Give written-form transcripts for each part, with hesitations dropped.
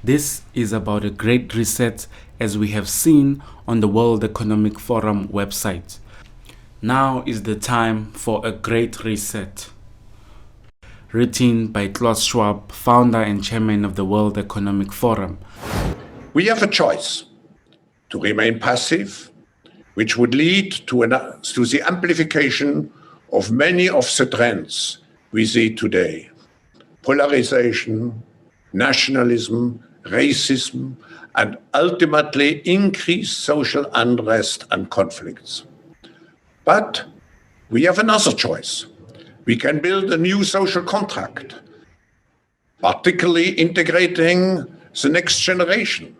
This is about a great reset, as we have seen on the World Economic Forum website. Now is the time for a great reset. Written by Klaus Schwab, founder and chairman of the World Economic Forum. We have a choice to remain passive, which would lead to the amplification of many of the trends we see today: polarization, nationalism, racism, and ultimately increased social unrest and conflicts. But we have another choice. We can build a new social contract, particularly integrating the next generation.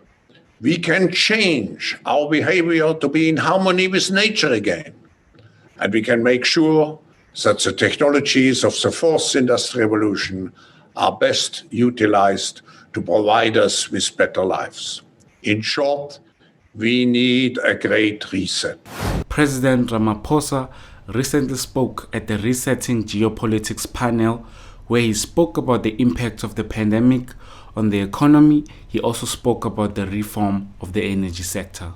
We can change our behavior to be in harmony with nature again. And we can make sure that the technologies of the fourth industrial revolution are best utilized to provide us with better lives. In short, we need a great reset. President Ramaphosa recently spoke at the Resetting Geopolitics panel, where he spoke about the impact of the pandemic on the economy. He also spoke about the reform of the energy sector.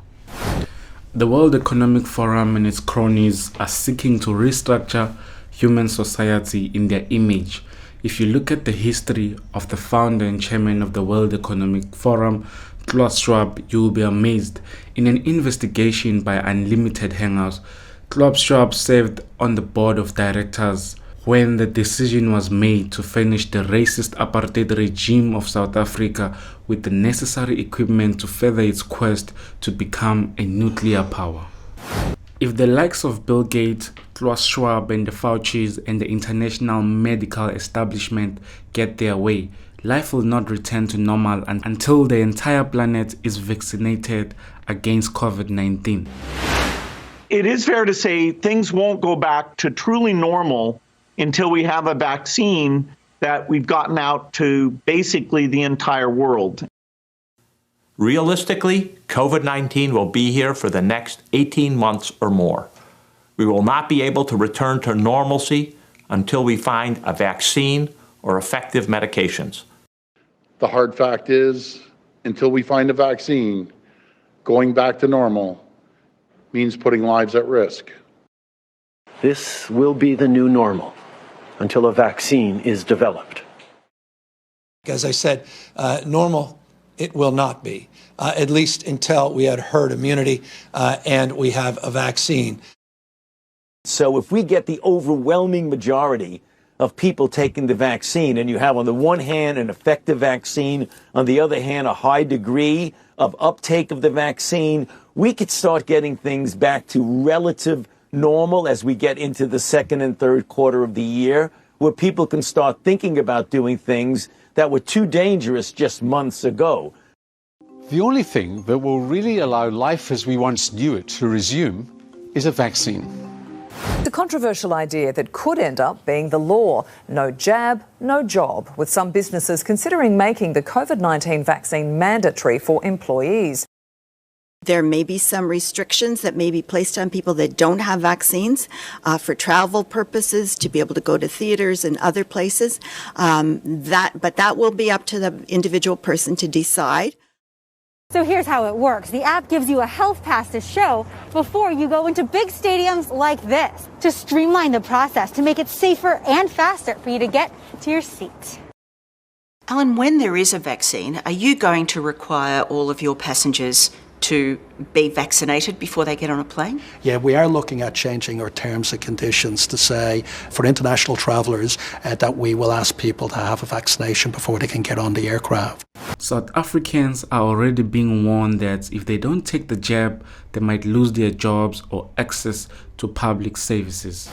The World Economic Forum and its cronies are seeking to restructure human society in their image. If you look at the history of the founder and chairman of the World Economic Forum, Klaus Schwab, you will be amazed. In an investigation by Unlimited Hangouts, Klaus Schwab served on the board of directors when the decision was made to finish the racist apartheid regime of South Africa with the necessary equipment to further its quest to become a nuclear power. If the likes of Bill Gates, Klaus Schwab and the Faucis and the international medical establishment get their way, life will not return to normal until the entire planet is vaccinated against COVID-19. It is fair to say things won't go back to truly normal until we have a vaccine that we've gotten out to basically the entire world. Realistically, COVID-19 will be here for the next 18 months or more. We will not be able to return to normalcy until we find a vaccine or effective medications. The hard fact is, until we find a vaccine, going back to normal means putting lives at risk. This will be the new normal until a vaccine is developed. As I said, normal it will not be, at least until we had herd immunity and we have a vaccine. So if we get the overwhelming majority of people taking the vaccine, and you have on the one hand an effective vaccine, on the other hand a high degree of uptake of the vaccine, we could start getting things back to relative normal as we get into the second and third quarter of the year, where people can start thinking about doing things that were too dangerous just months ago. The only thing that will really allow life as we once knew it to resume is a vaccine. The controversial idea that could end up being the law: no jab, no job, with some businesses considering making the COVID-19 vaccine mandatory for employees. There may be some restrictions that may be placed on people that don't have vaccines for travel purposes, to be able to go to theaters and other places. But that will be up to the individual person to decide. So here's how it works. The app gives you a health pass to show before you go into big stadiums like this, to streamline the process, to make it safer and faster for you to get to your seat. Alan, when there is a vaccine, are you going to require all of your passengers to be vaccinated before they get on a plane? Yeah, we are looking at changing our terms and conditions to say for international travellers that we will ask people to have a vaccination before they can get on the aircraft. South Africans are already being warned that if they don't take the jab, they might lose their jobs or access to public services.